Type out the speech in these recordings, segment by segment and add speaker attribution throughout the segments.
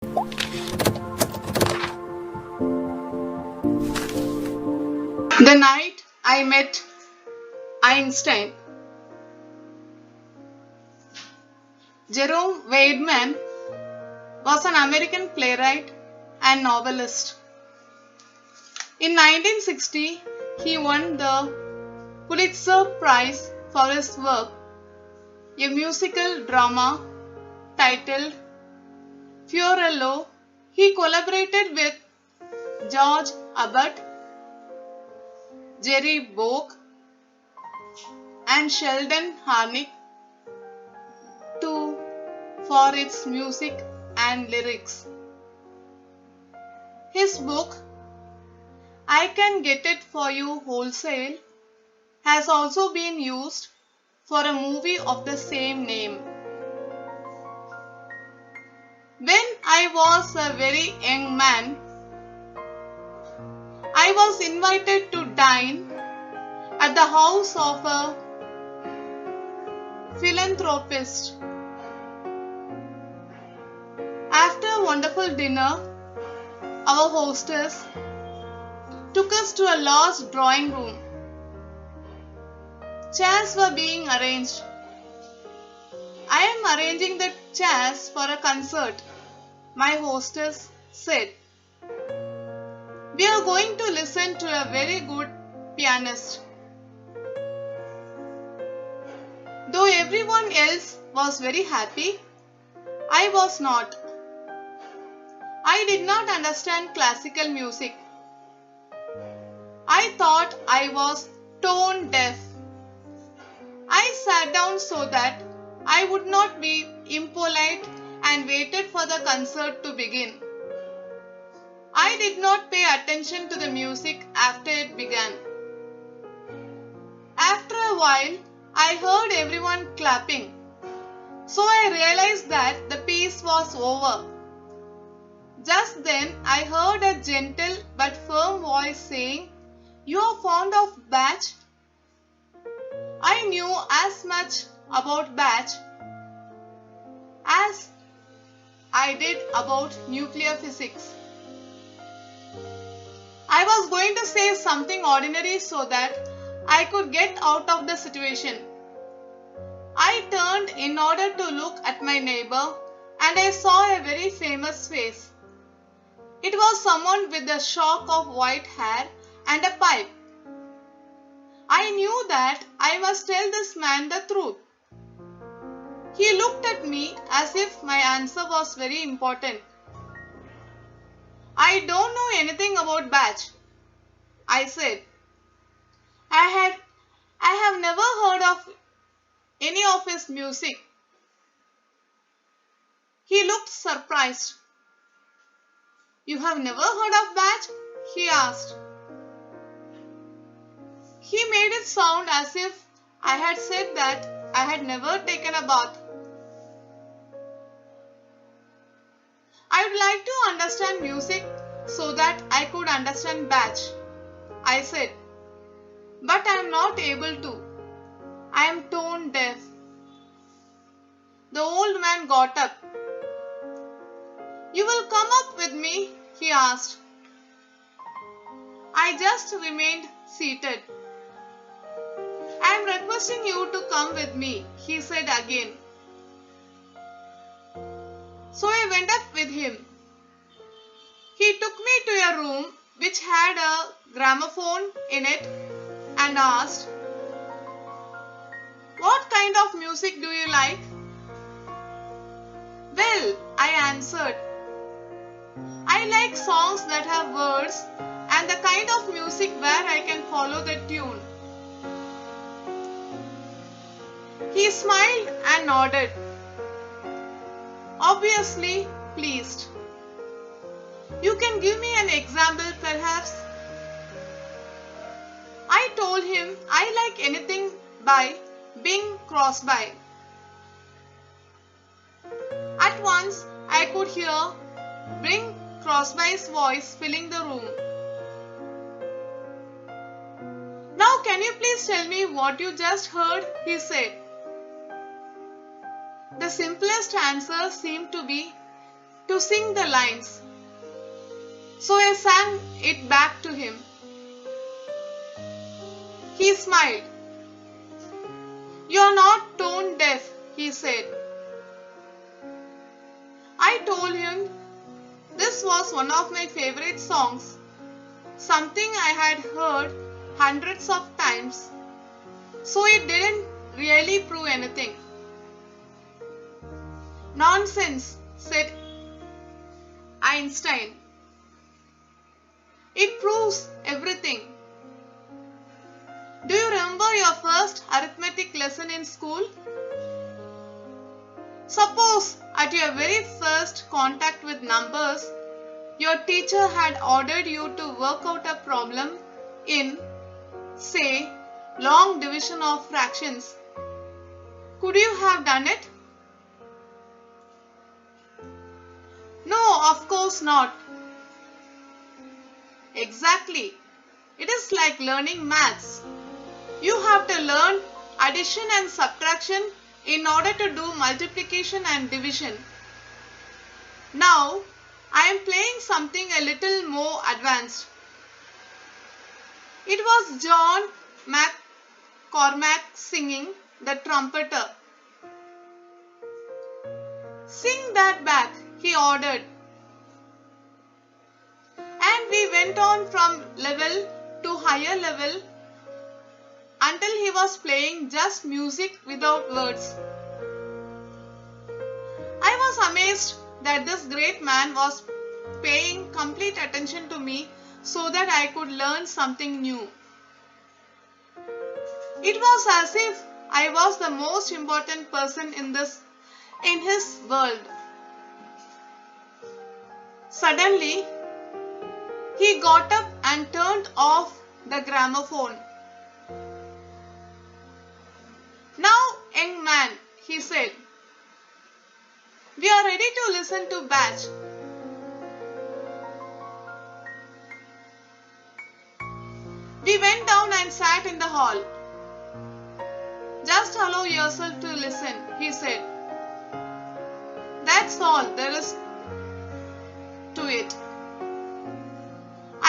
Speaker 1: The night I met Einstein. Jerome Weidman was an American playwright and novelist. In 1960, he won the Pulitzer Prize for his work, a musical drama titled Fiorello. He collaborated with George Abbott, Jerry Bock, and Sheldon Harnick too for its music and lyrics. His book, I Can Get It For You Wholesale, has also been used for a movie of the same name. When I was a very young man, I was invited to dine at the house of a philanthropist. After a wonderful dinner, our hostess took us to a large drawing room. Chairs were being arranged. I am arranging the chairs for a concert, my hostess said. We are going to listen to a very good pianist. Though everyone else was very happy, I was not. I did not understand classical music. I thought I was tone deaf. I sat down so that I would not be impolite and waited for the concert to begin. I did not pay attention to the music after it began. After a while, I heard everyone clapping. So I realized that the piece was over. Just then I heard a gentle but firm voice saying, "You are fond of Bach?" I knew as much about Bach as I did about nuclear physics. I was going to say something ordinary so that I could get out of the situation. I turned in order to look at my neighbor and I saw a very famous face. It was someone with a shock of white hair and a pipe. I knew that I must tell this man the truth. He looked at me as if my answer was very important. I don't know anything about Bach, I said. I have never heard of any of his music. He looked surprised. You have never heard of Bach? He asked. He made it sound as if I had said that I had never taken a bath. I would like to understand music so that I could understand Bach, I said. But I am not able to. I am tone deaf. The old man got up. You will come up with me? He asked. I just remained seated. I am requesting you to come with me, he said again. So I went up with him. He took me to a room which had a gramophone in it and asked, "What kind of music do you like?" Well, I answered, I like songs that have words and the kind of music where I can follow the tune. He smiled and nodded, obviously pleased. You can give me an example, perhaps? I told him I like anything by Bing Crosby. At once I could hear Bing Crosby's voice filling the room. Now can you please tell me what you just heard? He said. The simplest answer seemed to be, to sing the lines. So I sang it back to him. He smiled. "You're not tone deaf," he said. I told him this was one of my favorite songs, something I had heard hundreds of times, so it didn't really prove anything. "Nonsense," said Einstein. "It proves everything. Do you remember your first arithmetic lesson in school? Suppose at your very first contact with numbers, your teacher had ordered you to work out a problem in, say, long division of fractions. Could you have done it?" "No, of course not." "Exactly. It is like learning maths. You have to learn addition and subtraction in order to do multiplication and division. Now, I am playing something a little more advanced." It was John McCormack singing The Trumpeter. "Sing that back," he ordered. And we went on from level to higher level until he was playing just music without words. I was amazed that this great man was paying complete attention to me so that I could learn something new. It was as if I was the most important person in his world. Suddenly, he got up and turned off the gramophone. "Now, young man," he said, "we are ready to listen to Bach." We went down and sat in the hall. "Just allow yourself to listen," he said. "That's all there is to it."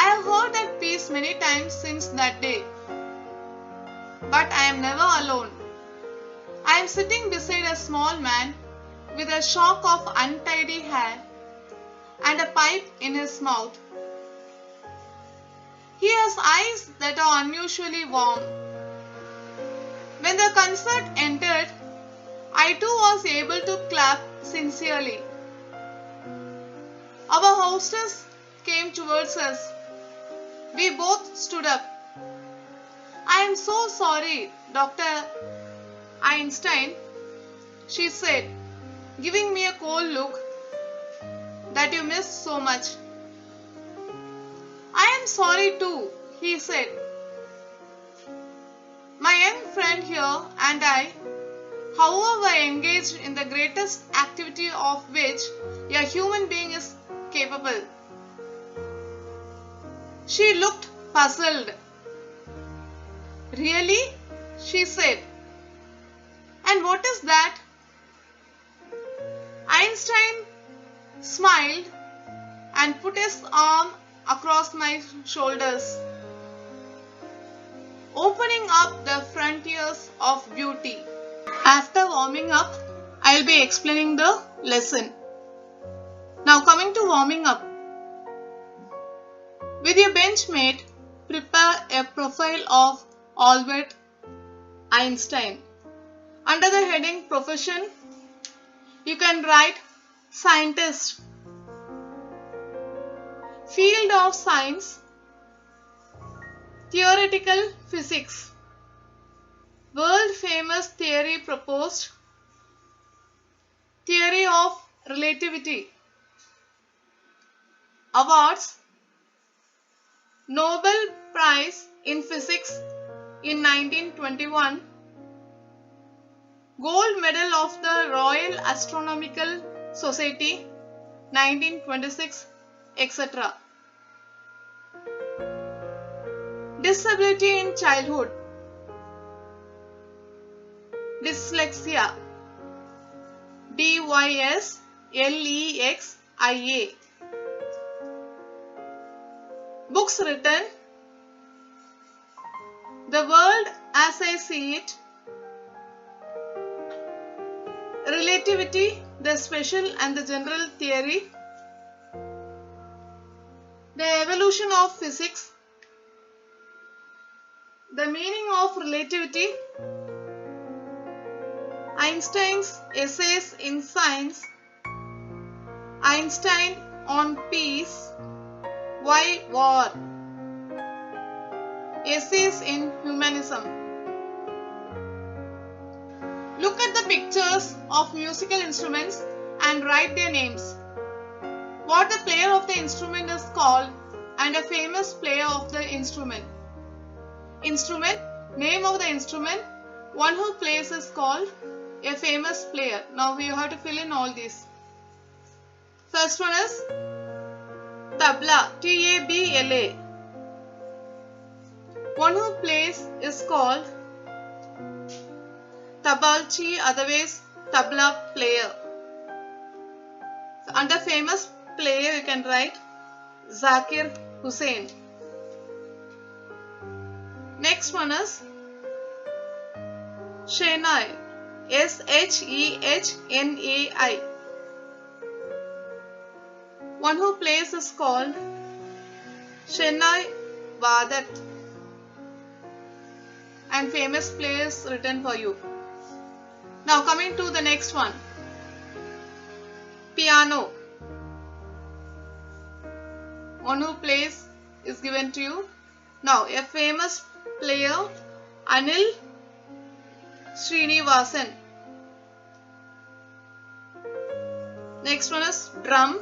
Speaker 1: I have heard that piece many times since that day. But I am never alone. I am sitting beside a small man with a shock of untidy hair and a pipe in his mouth. He has eyes that are unusually warm. When the concert ended, I too was able to clap sincerely. Our hostess came towards us. We both stood up. "I am so sorry, Dr. Einstein," she said, giving me a cold look, "that you missed so much." "I am sorry too," he said. "My young friend here and I, however, engaged in the greatest activity of which a human being is capable." She looked puzzled. "Really?" she said. "And what is that?" Einstein smiled and put his arm across my shoulders, opening up the frontiers of beauty. After warming up, I'll be explaining the lesson. Now, coming to warming up. With your benchmate, prepare a profile of Albert Einstein. Under the heading Profession, you can write Scientist, Field of Science, Theoretical Physics, World famous theory proposed, Theory of Relativity, Awards, Nobel Prize in Physics in 1921, Gold Medal of the Royal Astronomical Society 1926, etc. Disability in childhood, dyslexia, IA. Books written: The World as I See It, Relativity, the Special and the General Theory, The Evolution of Physics, The Meaning of Relativity, Einstein's Essays in Science, Einstein on Peace, Why War, Essays in Humanism. Look at the pictures of musical instruments and write their names. What the player of the instrument is called and a famous player of the instrument. Instrument, name of the instrument, one who plays is called a famous player. Now we have to fill in all these. First one is tabla, T-A-B-L-A. One who plays is called tabalchi, otherwise tabla player. So under famous player you can write Zakir Hussain. Next one is Shehnai, S-H-E-H-N-A-I. One who plays is called Shehnai Wadat, and famous players written for you. Now coming to the next one, piano. One who plays is given to you. Now a famous player, Anil Srinivasan. Next one is drum,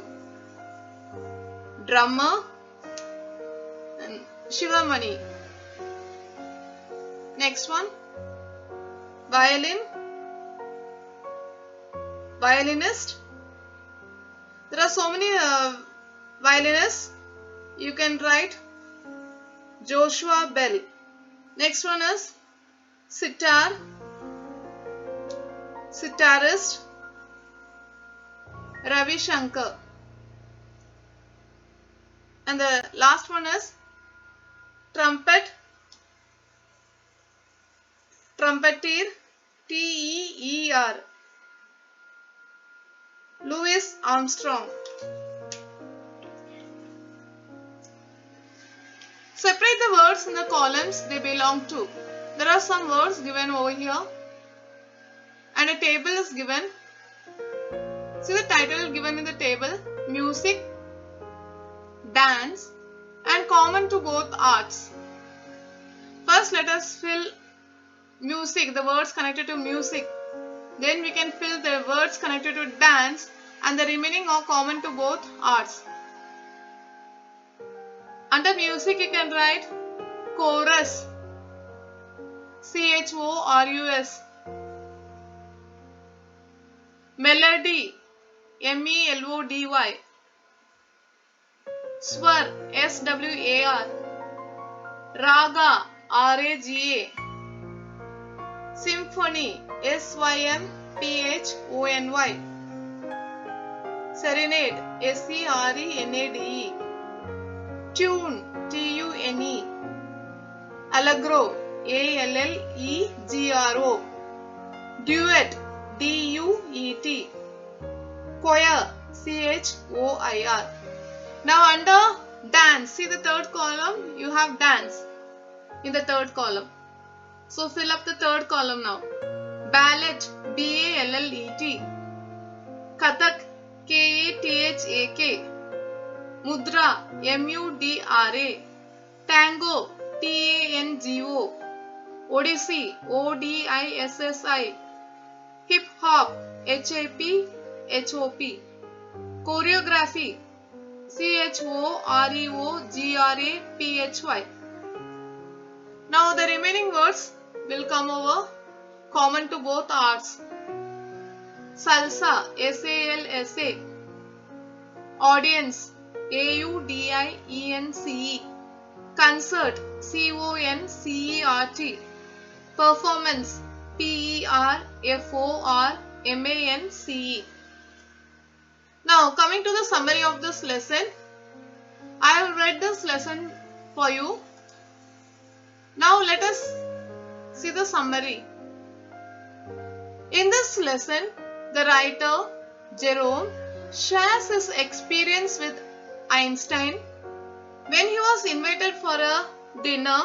Speaker 1: drummer, and Shivamani. Next one, violin, violinist. There are so many violinists. You can write Joshua Bell. Next one is sitar, sitarist, Ravi Shankar. And the last one is trumpet, trumpeter, T-E-E-R, Louis Armstrong. Separate the words in the columns they belong to. There are some words given over here and a table is given. See the title given in the table: music, dance, and common to both arts. First let us fill music, the words connected to music. Then we can fill the words connected to dance, and the remaining are common to both arts. Under music you can write chorus, C-H-O-R-U-S, melody, M-E-L-O-D-Y, swar, S-W-A-R, raga, R-A-G-A, symphony, S-Y-M-P-H-O-N-Y, serenade, S-E-R-E-N-A-D-E, tune, T-U-N-E, allegro, A-L-L-E-G-R-O, duet, D-U-E-T, choir, C-H-O-I-R. Now under dance, see the third column, you have dance in the third column. So fill up the third column now. Ballet, B-A-L-L-E-T, Kathak, K-A-T-H-A-K, Mudra, M-U-D-R-A, Tango, T-A-N-G-O, Odissi, O-D-I-S-S-I, Hip Hop, H-A-P-H-O-P, Choreography, C-H-O-R-E-O-G-R-A-P-H-Y. Now the remaining words will come over common to both arts. Salsa, S-A-L-S-A, audience, A-U-D-I-E-N-C-E, concert, C-O-N-C-E-R-T, performance, P-E-R-F-O-R-M-A-N-C-E. Now coming to the summary of this lesson, I have read this lesson for you. Now let us see the summary. In this lesson, the writer Jerome shares his experience with Einstein when he was invited for a dinner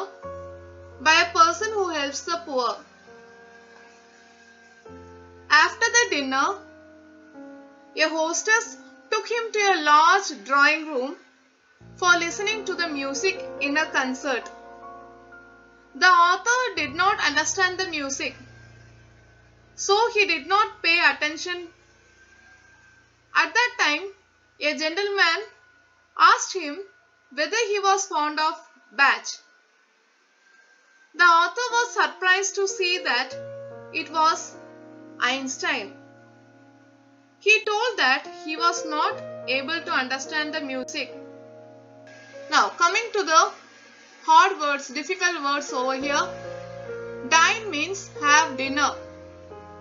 Speaker 1: by a person who helps the poor. After the dinner, a hostess took him to a large drawing room for listening to the music in a concert. The author did not understand the music, so he did not pay attention. At that time, a gentleman asked him whether he was fond of Bach. The author was surprised to see that it was Einstein. He told that he was not able to understand the music. Now coming to the hard words, difficult words over here. Dine means have dinner.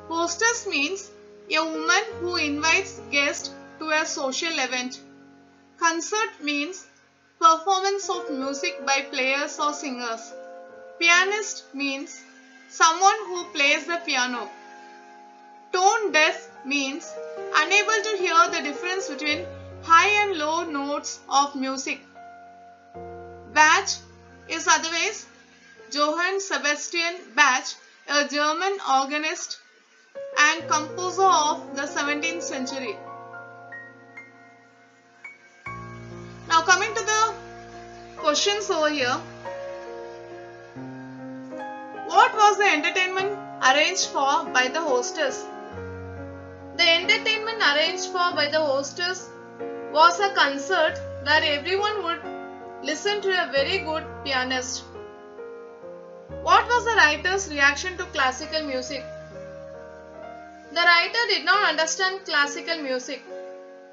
Speaker 1: Hostess means a woman who invites guests to a social event. Concert means performance of music by players or singers. Pianist means someone who plays the piano. Tone deaf means unable to hear the difference between high and low notes of music. Bach is otherwise Johann Sebastian Bach, a German organist and composer of the 17th century. Now coming to the questions over here. What was the entertainment arranged for by the hostess? The entertainment arranged for by the hostess was a concert where everyone would listen to a very good pianist. What was the writer's reaction to classical music? The writer did not understand classical music.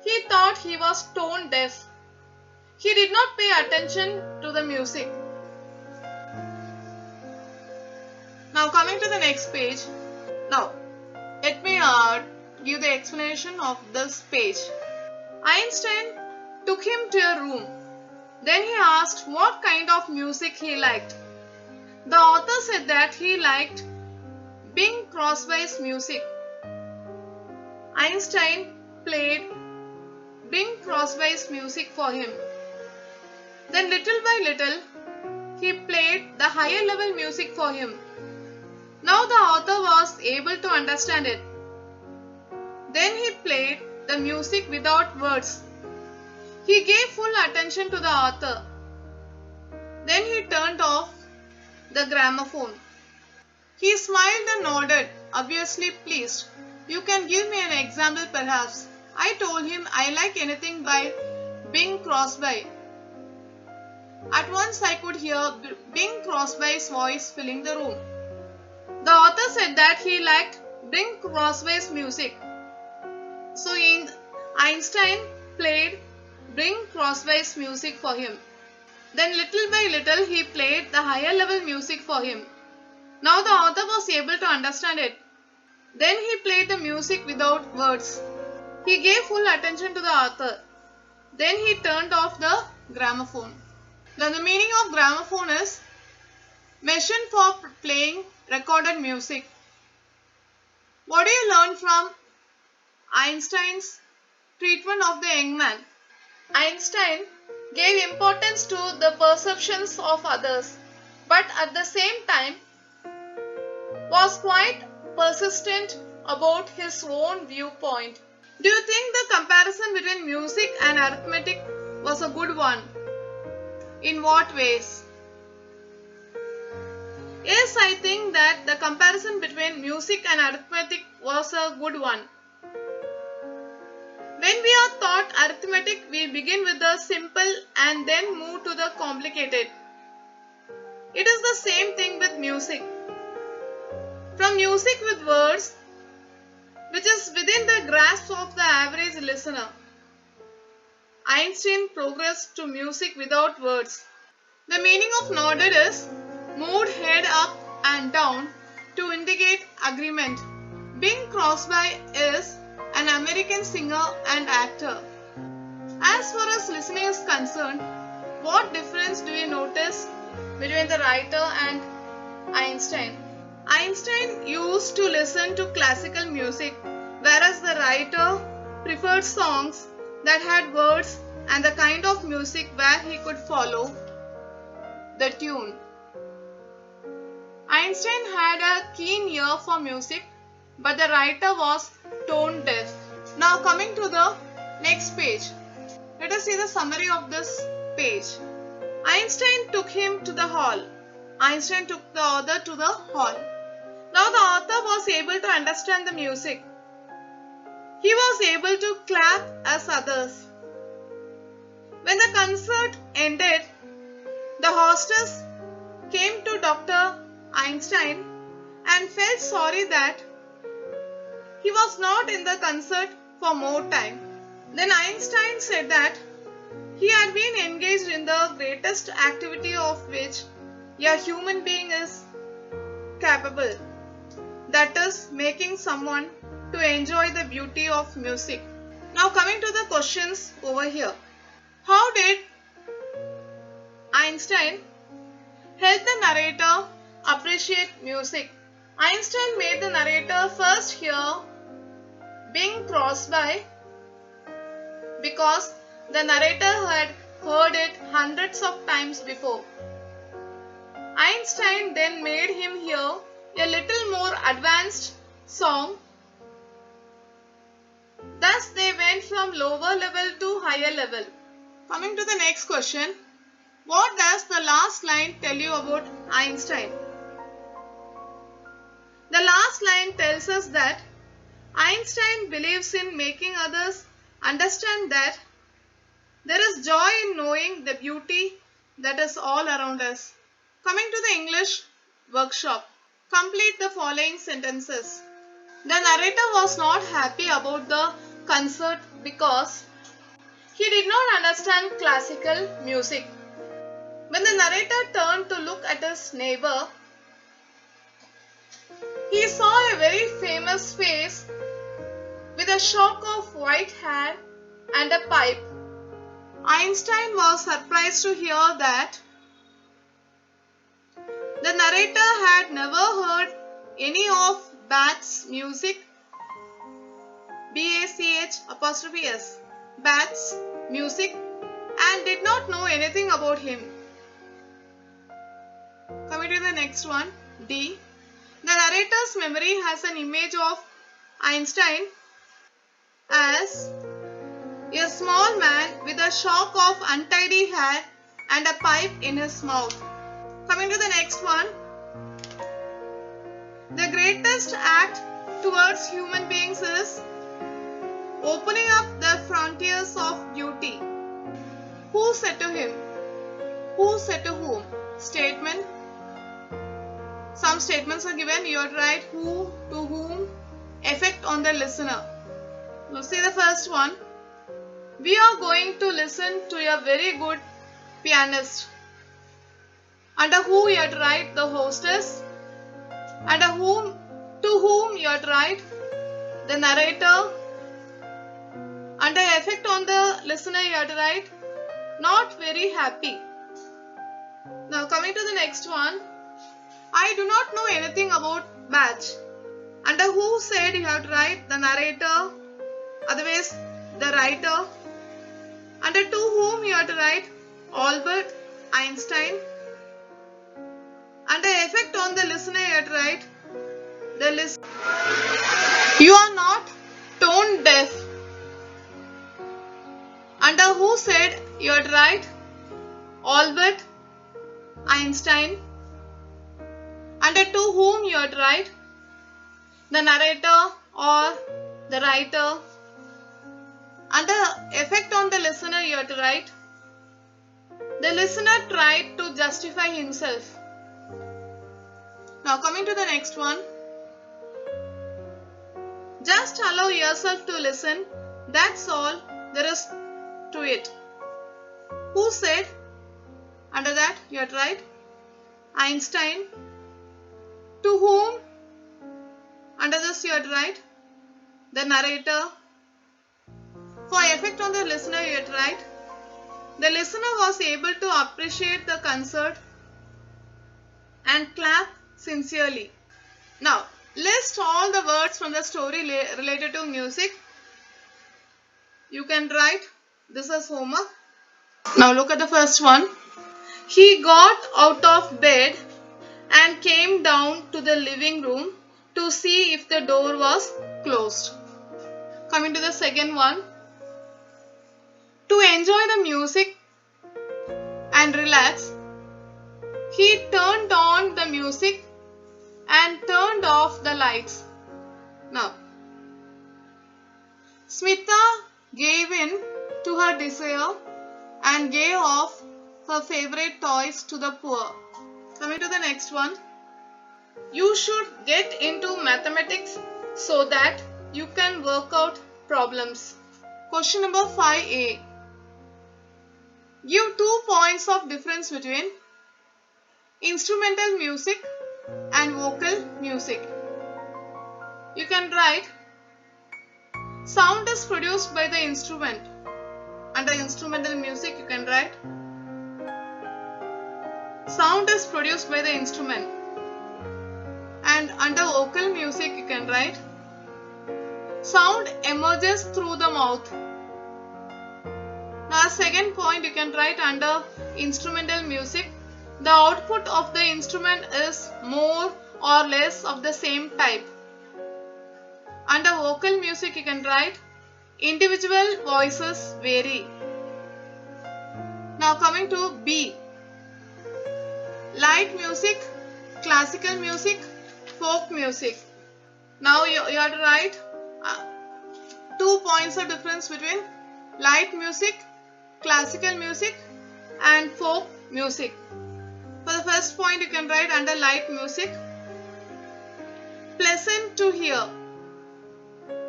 Speaker 1: He thought he was tone deaf. He did not pay attention to the music. Now coming to the next page. Now let me give the explanation of this page. Einstein took him to a room. Then he asked what kind of music he liked. The author said that he liked Bing Crosby's music. Einstein played Bing Crosby's music for him. Then little by little, he played the higher level music for him. Now the author was able to understand it. Then he played the music without words. He gave full attention to the author. Then he turned off the gramophone. He smiled and nodded, obviously pleased. You can give me an example perhaps. I told him I like anything by Bing Crosby. At once I could hear Bing Crosby's voice filling the room. The author said that he liked Bing Crosby's music. So Einstein played Bing Crosby's music for him. Then little by little he played the higher level music for him. Now the author was able to understand it. Then he played the music without words. He gave full attention to the author. Then he turned off the gramophone. Now the meaning of gramophone is machine for playing recorded music. What do you learn from Einstein's treatment of the young man? Einstein gave importance to the perceptions of others, but at the same time was quite persistent about his own viewpoint. Do you think the comparison between music and arithmetic was a good one? In what ways? Yes, I think that the comparison between music and arithmetic was a good one. When we are taught arithmetic, we begin with the simple and then move to the complicated. It is the same thing with music. From music with words, which is within the grasp of the average listener, Einstein progressed to music without words. The meaning of nodded is moved head up and down to indicate agreement. Bing Crosby is an American singer and actor. As far as listening is concerned, what difference do you notice between the writer and Einstein? Einstein used to listen to classical music, whereas the writer preferred songs that had words and the kind of music where he could follow the tune. Einstein had a keen ear for music, but the writer was tone deaf. Now coming to the next page. Let us see the summary of this page. Einstein took him to the hall. Einstein took the author to the hall. Now the author was able to understand the music. He was able to clap as others. When the concert ended, the hostess came to Dr. Einstein and felt sorry that he was not in the concert for more time. Then Einstein said that he had been engaged in the greatest activity of which a human being is capable, that is, making someone to enjoy the beauty of music. Now coming to the questions over here. How did Einstein help the narrator appreciate music? Einstein made the narrator first hear Bing Crosby because the narrator had heard it hundreds of times before. Einstein then made him hear a little more advanced song. Thus they went from lower level to higher level. Coming to the next question. What does the last line tell you about Einstein? The last line tells us that Einstein believes in making others understand that there is joy in knowing the beauty that is all around us. Coming to the English workshop. Complete the following sentences. The narrator was not happy about the concert because he did not understand classical music. When the narrator turned to look at his neighbor, he saw a very famous face with a shock of white hair and a pipe. Einstein was surprised to hear that the narrator had never heard any of Bach's music, B-A-C-H'(S), Bach's music, and did not know anything about him. Coming to the next one, D. The narrator's memory has an image of Einstein as a small man with a shock of untidy hair and a pipe in his mouth. Coming to the next one. The greatest act towards human beings is opening up the frontiers of beauty. Who said to him? Who said to whom? Statement. Some statements are given. You have to write who, to whom, effect on the listener. Now see the first one. We are going to listen to a very good pianist. Under who you have to write the hostess. Under whom, to whom you have to write the narrator. Under effect on the listener you have to write not very happy. Now coming to the next one. I do not know anything about Bach. Under who said you have to write the narrator, otherwise the writer. Under to whom you have to write Albert Einstein. Under effect on the listener you have to write the listener. You are not tone deaf. Under who said you have to write Albert Einstein. Under to whom you have to write the narrator or the writer. Under effect on the listener you have to write the listener tried to justify himself. Now coming to the next one. Just allow yourself to listen. That's all there is to it. Who said? Under that you have to write Einstein. To whom? Under this you have to write the narrator For effect on the listener, you get right. The listener was able to appreciate the concert and clap sincerely. Now, list all the words from the story related to music. You can write. This is homework. Now look at the first one. He got out of bed and came down to the living room to see if the door was closed. Coming to the second one. To enjoy the music and relax, he turned on the music and turned off the lights. Now, Smita gave in to her desire and gave off her favorite toys to the poor. Coming to the next one. You should get into mathematics so that you can work out problems. Question number 5A. Give 2 points of difference between instrumental music and vocal music. You can write. Sound is produced by the instrument. Under instrumental music, you can write. Sound is produced by the instrument. And under vocal music, you can write. Sound emerges through the mouth. Now, second point, you can write under instrumental music. The output of the instrument is more or less of the same type. Under vocal music, you can write. Individual voices vary. Now coming to B. Light music, classical music, folk music. Now you have to write 2 points of difference between light music, classical music and folk music. For the first point, you can write under light music. Pleasant to hear.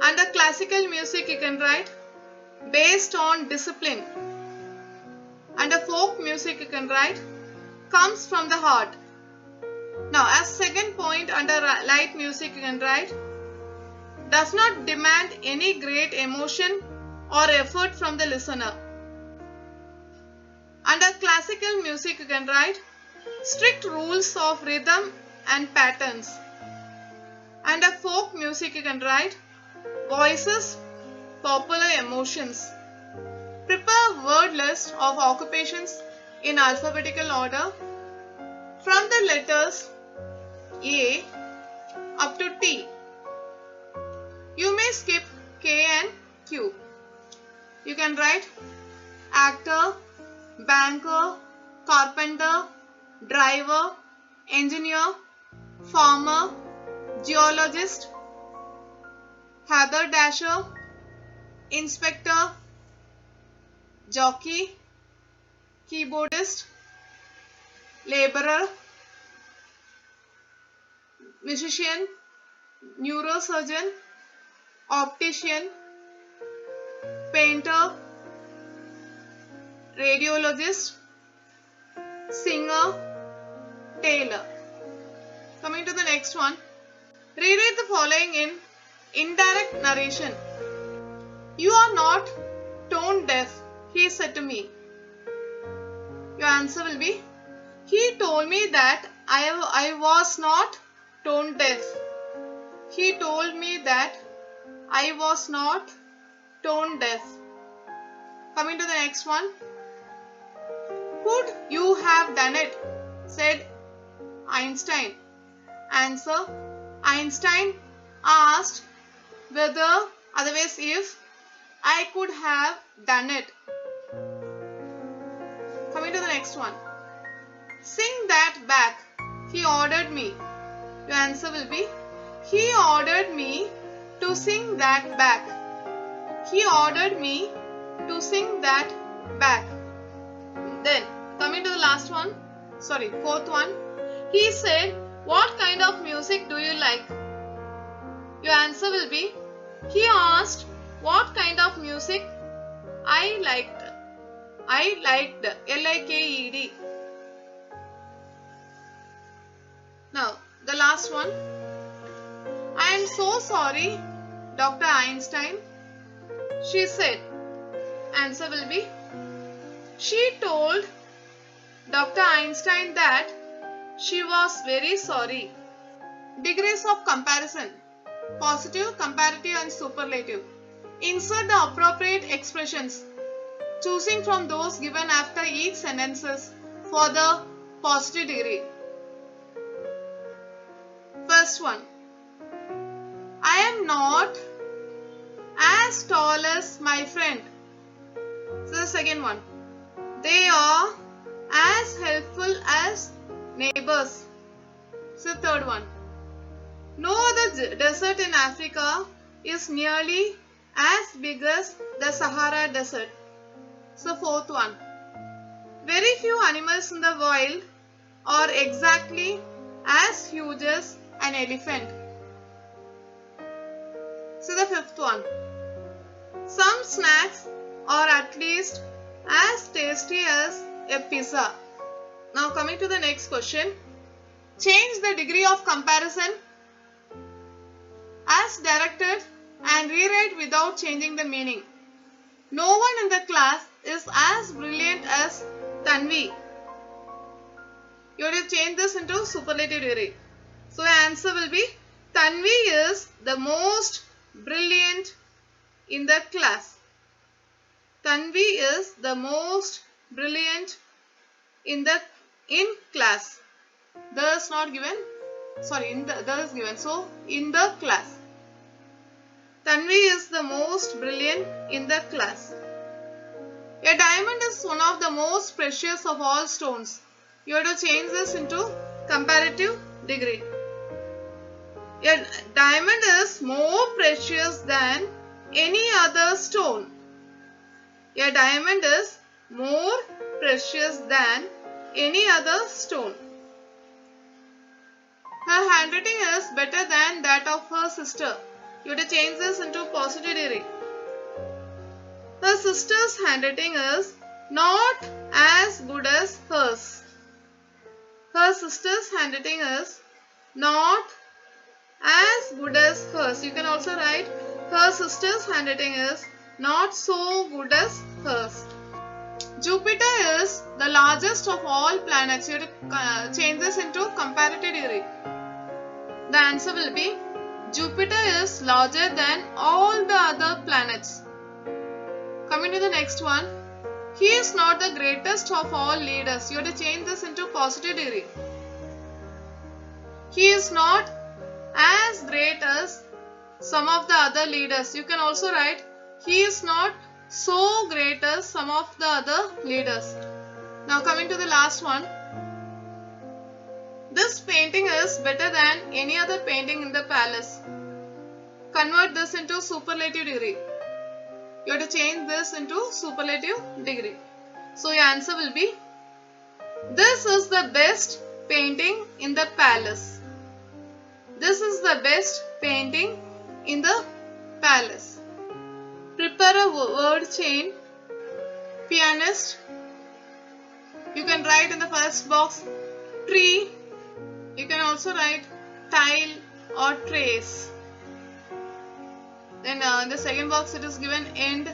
Speaker 1: Under classical music, you can write based on discipline. Under folk music, you can write comes from the heart. Now, as second point under light music, you can write does not demand any great emotion or effort from the listener. Under classical music, you can write strict rules of rhythm and patterns. Under folk music, you can write voices, popular emotions. Prepare word list of occupations in alphabetical order from the letters A up to T. You may skip K and Q. You can write actor, banker, carpenter, driver, engineer, farmer, geologist, haberdasher, inspector, jockey, keyboardist, laborer, musician, neurosurgeon, optician, painter, radiologist, singer, tailor. Coming to the next one. Reread the following in indirect narration. You are not tone deaf, he said to me. Your answer will be, he told me that I was not tone deaf. He told me that I was not tone deaf. Coming to the next one. Could you have done it? Said Einstein. Answer. Einstein asked whether, otherwise if, I could have done it. Coming to the next one. Sing that back. He ordered me. Your answer will be, he ordered me to sing that back. He ordered me to sing that back. Then, coming to the fourth one. He said, what kind of music do you like? Your answer will be, he asked what kind of music I liked. I liked, L-I-K-E-D. Now, the last one. I am so sorry, Dr. Einstein. She said, Answer will be, she told Dr. Einstein that she was very sorry. Degrees of comparison: positive, comparative and superlative. Insert the appropriate expressions, choosing from those given after each sentences for the positive degree. First one, I am not as tall as my friend. So the second one, they are as helpful as neighbors. So the third one, no other desert in Africa is nearly as big as the Sahara Desert. So fourth one, very few animals in the wild are exactly as huge as an elephant. So the fifth one, some snacks are at least as tasty as a pizza. Now coming to the next question, change the degree of comparison as directed and rewrite without changing the meaning. No one in the class is as brilliant as Tanvi. You have to change this into superlative degree. So the answer will be, Tanvi is the most brilliant in the class. Tanvi is the most brilliant in class. The is not given. Sorry, the is given. So in the class, Tanvi is the most brilliant in the class. A diamond is one of the most precious of all stones. You have to change this into comparative degree. A diamond is more precious than any other stone. A diamond is more precious than any other stone. Her handwriting is better than that of her sister. You have to change this into positive degree. Her sister's handwriting is not as good as hers. Her sister's handwriting is not as good as hers. You can also write, her sister's handwriting is not so good as hers. Jupiter is the largest of all planets. You have to change this into comparative degree. The answer will be, Jupiter is larger than all the other planets. Coming to the next one, he is not the greatest of all leaders. You have to change this into positive degree. He is not as great as some of the other leaders. You can also write, he is not so great as some of the other leaders. Now coming to the last one, this painting is better than any other painting in the palace. Convert this into superlative degree. You have to change this into superlative degree. So your answer will be, this is the best painting in the palace. This is the best painting in the palace. Prepare a word chain. Pianist. You can write in the first box tree. You can also write tile or trace. Then in the second box it is given end.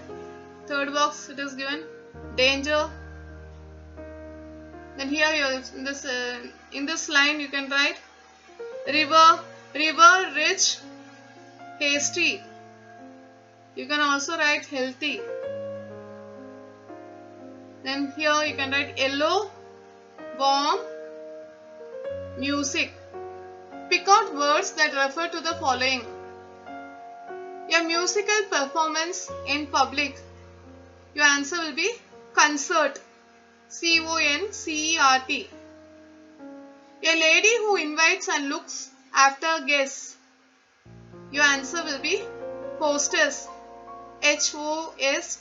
Speaker 1: Third box it is given danger. Then here in this line you can write river, rich, hasty. You can also write healthy. Then here you can write yellow, warm, music. Pick out words that refer to the following. A musical performance in public. Your answer will be concert. CONCERT. A lady who invites and looks after guests. Your answer will be hostess. HOSTESS.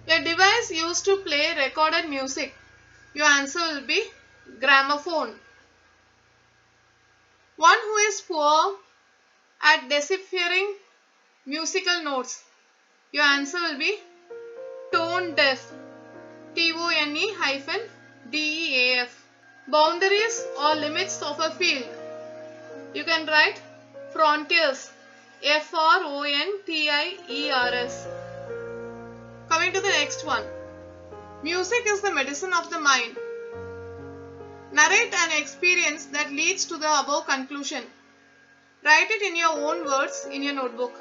Speaker 1: A device used to play recorded music. Your answer will be gramophone. One who is poor at deciphering musical notes. Your answer will be tone deaf. TONE-DEAF. Boundaries or limits of a field. You can write frontiers. FRONTIERS. Coming to the next one. Music is the medicine of the mind. Narrate an experience that leads to the above conclusion. Write it in your own words in your notebook.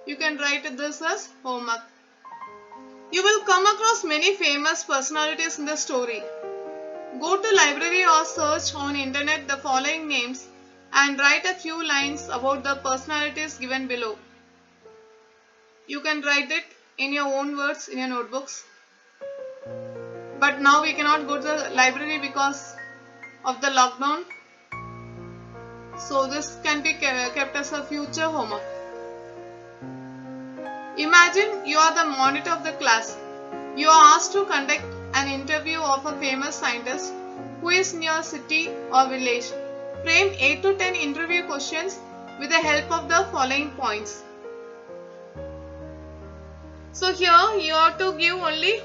Speaker 1: You can write this as homework. You will come across many famous personalities in the story. Go to library or search on internet the following names and write a few lines about the personalities given below. You can write it in your own words in your notebooks. But now we cannot go to the library because of the lockdown. So this can be kept as a future homework. Imagine you are the monitor of the class. You are asked to conduct an interview of a famous scientist who is in your city or village. Frame 8 to 10 interview questions with the help of the following points. So here you have to give only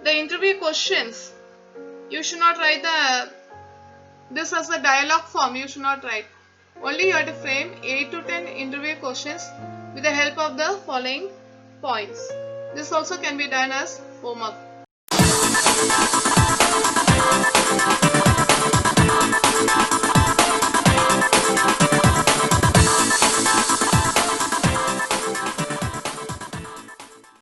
Speaker 1: the interview questions. You should not write this as a dialogue form. You should not write. Only you have to frame 8 to 10 interview questions with the help of the following points. This also can be done as homework.